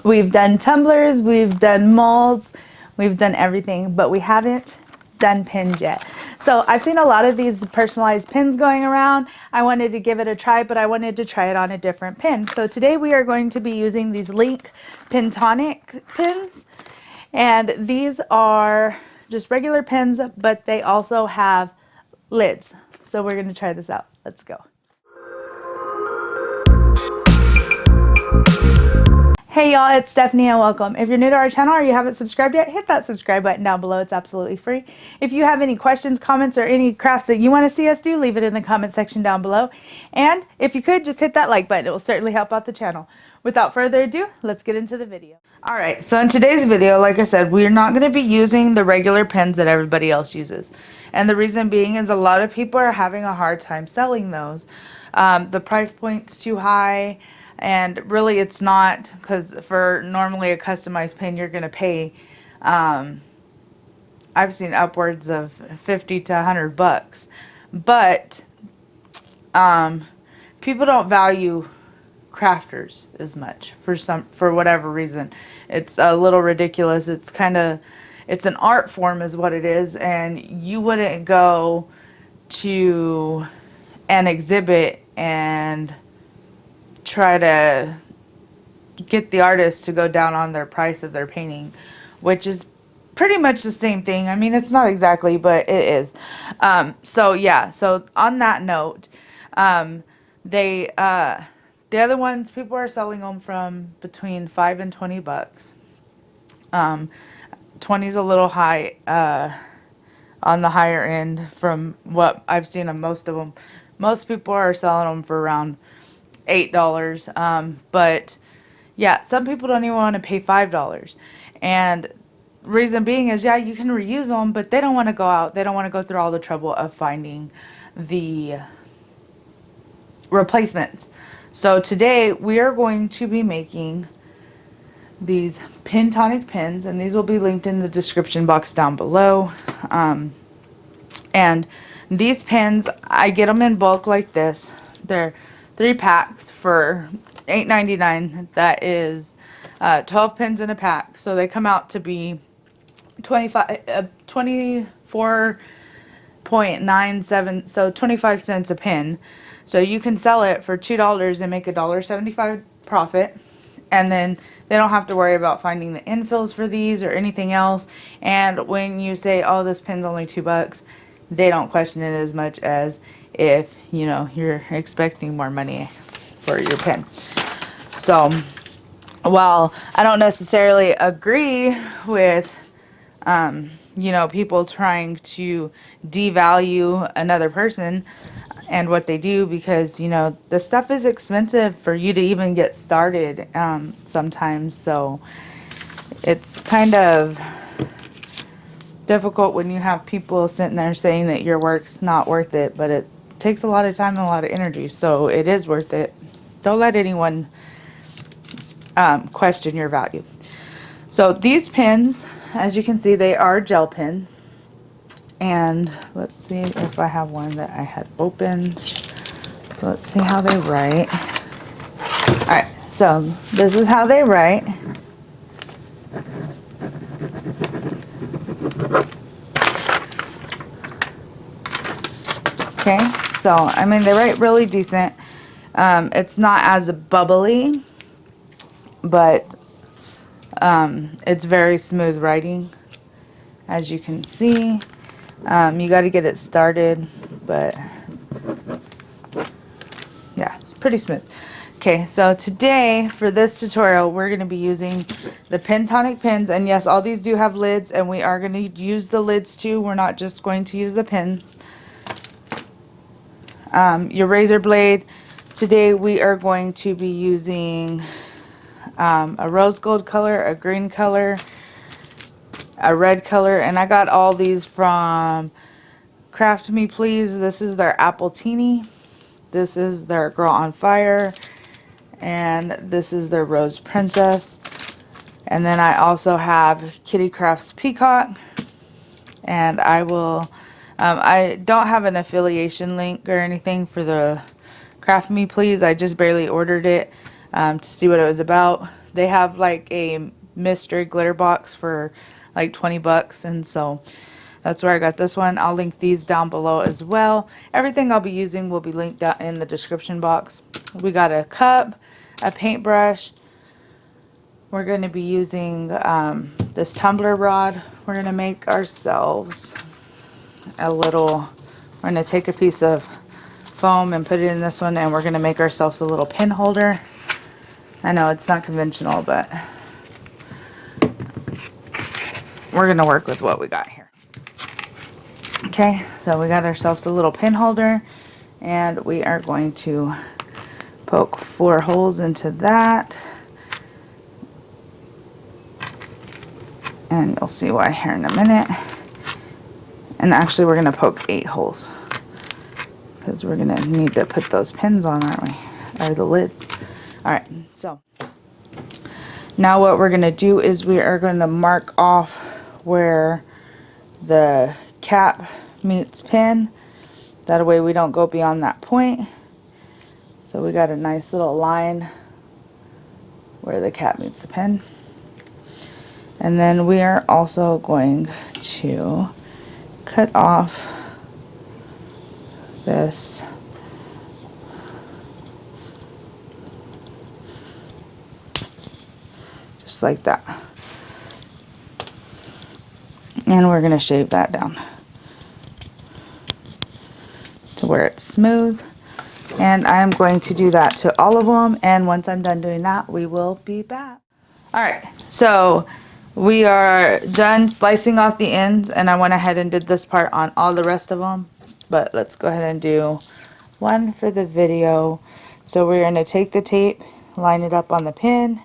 We've done tumblers, we've done molds, we've done everything, but we haven't done pins yet. So I've seen a lot of these personalized pins going around. I wanted to give it a try, but I wanted to try it on a different pin. So today we are going to be using these Link Pintonic pins. And these are just regular pins, but they also have lids. So we're going to try this out. Let's go. Hey y'all, it's Stephanie and welcome. If you're new to our channel or you haven't subscribed yet, hit that subscribe button down below. It's absolutely free. If you have any questions, comments, or any crafts that you want to see us do, leave it in the comment section down below. And if you could, just hit that like button. It will certainly help out the channel. Without further ado, let's get into the video. Alright, so in today's video, like I said, we're not going to be using the regular pens that everybody else uses. And the reason being is a lot of people are having a hard time selling those. The price point's too high. And really it's not, because for normally a customized pen you're going to pay, I've seen upwards of 50 to 100 bucks. But people don't value crafters as much for whatever reason. It's a little ridiculous. It's an art form is what it is, and you wouldn't go to an exhibit and try to get the artist to go down on their price of their painting, which is pretty much the same thing. I mean, it's not exactly, but it is. So yeah, so on that note, the other ones, people are selling them from between 5 and 20 bucks. 20 is a little high, on the higher end from what I've seen of most of them. Most people are selling them for around $8, but yeah, some people don't even want to pay $5. And reason being is, yeah, you can reuse them, but they don't want to go out. They don't want to go through all the trouble of finding the replacements. So today we are going to be making these Pintonic pins, and these will be linked in the description box down below. And these pins, I get them in bulk like this. They're 3 packs for $8.99. That is 12 pins in a pack. So they come out to be 24.97, so 25 cents a pin. So you can sell it for $2 and make a $1.75 profit. And then they don't have to worry about finding the infills for these or anything else. And when you say, oh, this pin's only $2, they don't question it as much as if, you know, you're expecting more money for your pen. So while I don't necessarily agree with, you know, people trying to devalue another person and what they do, because, you know, the stuff is expensive for you to even get started sometimes. So it's kind of difficult when you have people sitting there saying that your work's not worth it, but it takes a lot of time and a lot of energy, so it is worth it. Don't let anyone question your value. So these pins, as you can see, they are gel pins. And let's see if I have one that I had opened. Let's see how they write. Alright, so this is how they write. Okay, so I mean, they write really decent. It's not as bubbly, but it's very smooth writing, as you can see. You got to get it started, but yeah, it's pretty smooth. Okay, so today for this tutorial we're going to be using the Pintonic pins, and yes, all these do have lids, and we are going to use the lids too. We're not just going to use the pins. Your razor blade, today we are going to be using a rose gold color, a green color, a red color, and I got all these from Craft Me Please. This is their Apple Teeny, this is their Girl on Fire, and this is their Rose Princess. And then I also have Kitty Crafts Peacock, and I will I don't have an affiliation link or anything for the Craft Me Please. I just barely ordered it to see what it was about. They have like a mystery glitter box for like 20 bucks, and so that's where I got this one. I'll link these down below as well. Everything I'll be using will be linked down in the description box. We got a cup, a paintbrush. We're going to be using this tumbler rod. We're going to make ourselves a little, we're going to take a piece of foam and put it in this one, and we're going to make ourselves a little pin holder. I know it's not conventional, but we're going to work with what we got here. Okay, so we got ourselves a little pin holder, and we are going to poke 4 holes into that. And you'll see why here in a minute. And actually we're going to poke 8 holes, because we're going to need to put those pins on, aren't we? Or the lids. Alright, so now what we're going to do is we are going to mark off where the cap meets pin. That way we don't go beyond that point. So we got a nice little line where the cap meets the pin. And then we are also going to cut off this just like that. And we're going to shave that down to where it's smooth. And I'm going to do that to all of them, and once I'm done doing that, we will be back. Alright, so we are done slicing off the ends, and I went ahead and did this part on all the rest of them. But let's go ahead and do one for the video. So we're going to take the tape, line it up on the pin,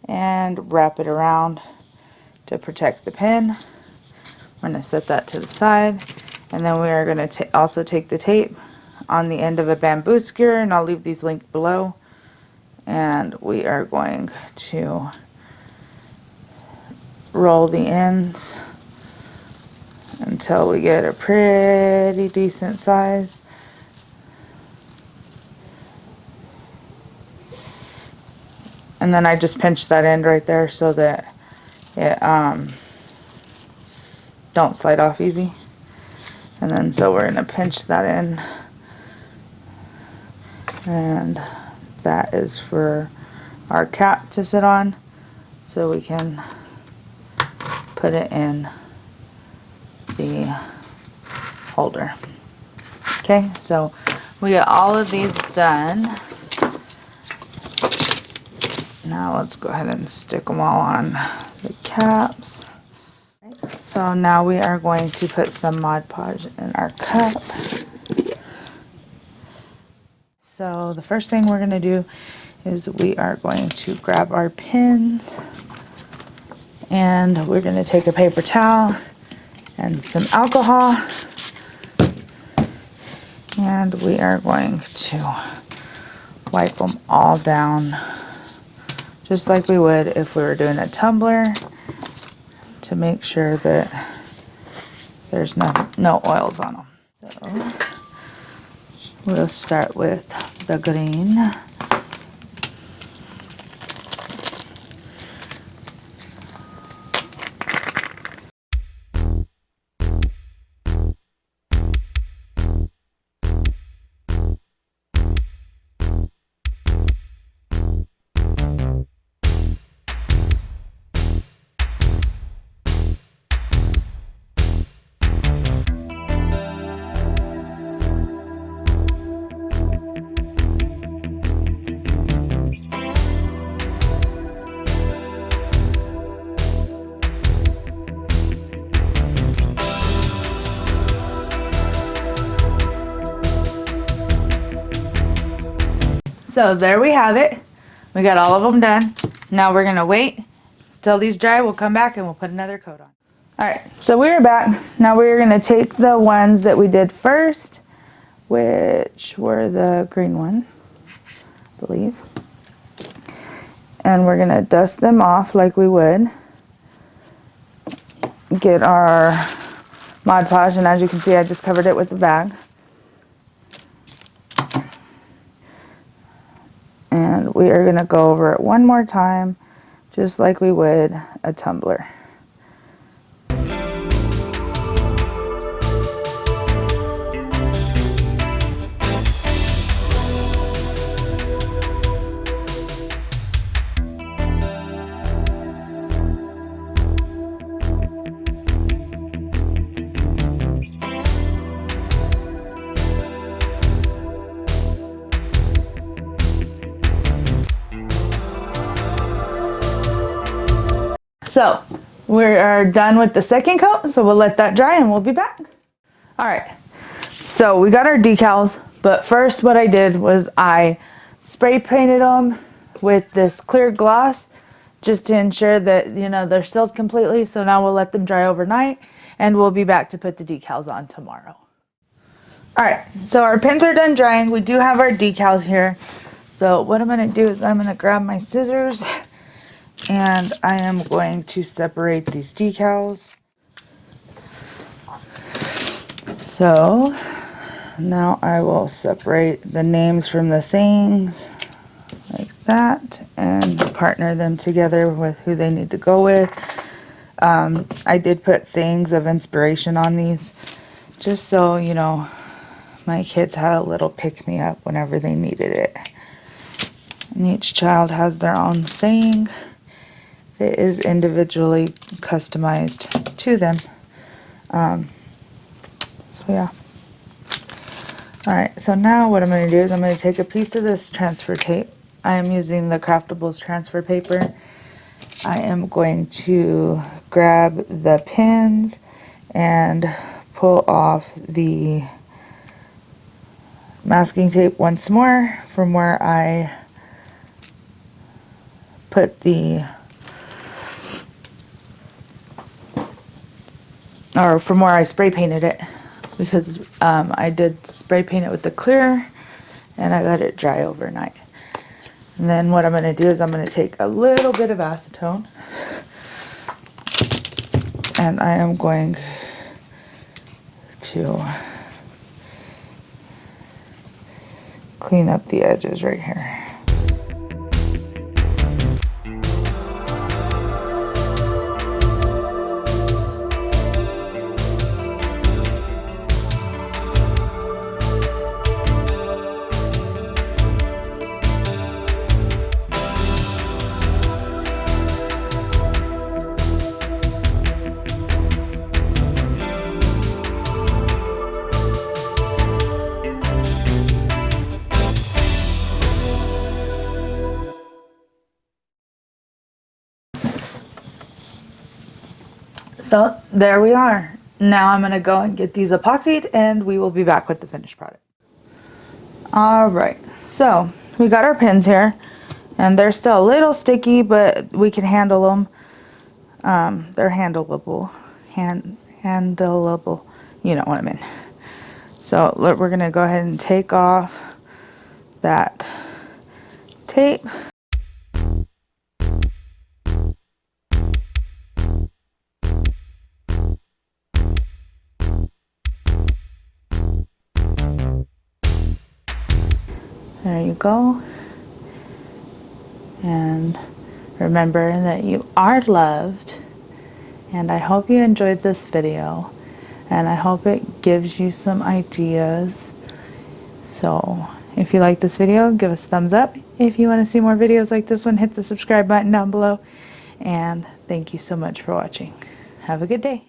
and wrap it around to protect the pin. I'm going to set that to the side, and then we are going to also take the tape on the end of a bamboo skewer, and I'll leave these linked below. And we are going to roll the ends until we get a pretty decent size. And then I just pinch that end right there so that it don't slide off easy. And then so we're going to pinch that in, and that is for our cap to sit on, so we can put it in the holder. Okay, so we got all of these done. Now let's go ahead and stick them all on the caps. So now we are going to put some Mod Podge in our cup. So the first thing we're going to do is we are going to grab our pins, and we're going to take a paper towel and some alcohol, and we are going to wipe them all down just like we would if we were doing a tumbler, to make sure that there's no oils on them. So we'll start with the green. So there we have it. We got all of them done. Now we're going to wait till these dry. We'll come back and we'll put another coat on. Alright, so we're back. Now we're going to take the ones that we did first, which were the green ones, I believe. And we're going to dust them off like we would. Get our Mod Podge, and as you can see, I just covered it with the bag. And we are going to go over it one more time just like we would a tumbler. So we are done with the second coat, so we'll let that dry and we'll be back. All right, so we got our decals, but first what I did was I spray painted them with this clear gloss just to ensure that, you know, they're sealed completely. So now we'll let them dry overnight and we'll be back to put the decals on tomorrow. All right, so our pins are done drying. We do have our decals here. So what I'm gonna do is I'm gonna grab my scissors and I am going to separate these decals. So now I will separate the names from the sayings like that and partner them together with who they need to go with. I did put sayings of inspiration on these just so, you know, my kids had a little pick-me-up whenever they needed it. And each child has their own saying. It is individually customized to them. So yeah. Alright, so now what I'm going to do is I'm going to take a piece of this transfer tape. I am using the Craftables transfer paper. I am going to grab the pins and pull off the masking tape once more from where I put the or from where I spray painted it, because I did spray paint it with the clear and I let it dry overnight. And then what I'm going to do is I'm going to take a little bit of acetone and I am going to clean up the edges right here. So there we are. Now I'm going to go and get these epoxied and we will be back with the finished product. Alright, so we got our pins here and they're still a little sticky, but we can handle them. They're handleable. Handleable. You know what I mean. So we're going to go ahead and take off that tape. There you go. And remember that you are loved. And I hope you enjoyed this video. And I hope it gives you some ideas. So if you like this video, give us a thumbs up. If you want to see more videos like this one, hit the subscribe button down below. And thank you so much for watching. Have a good day.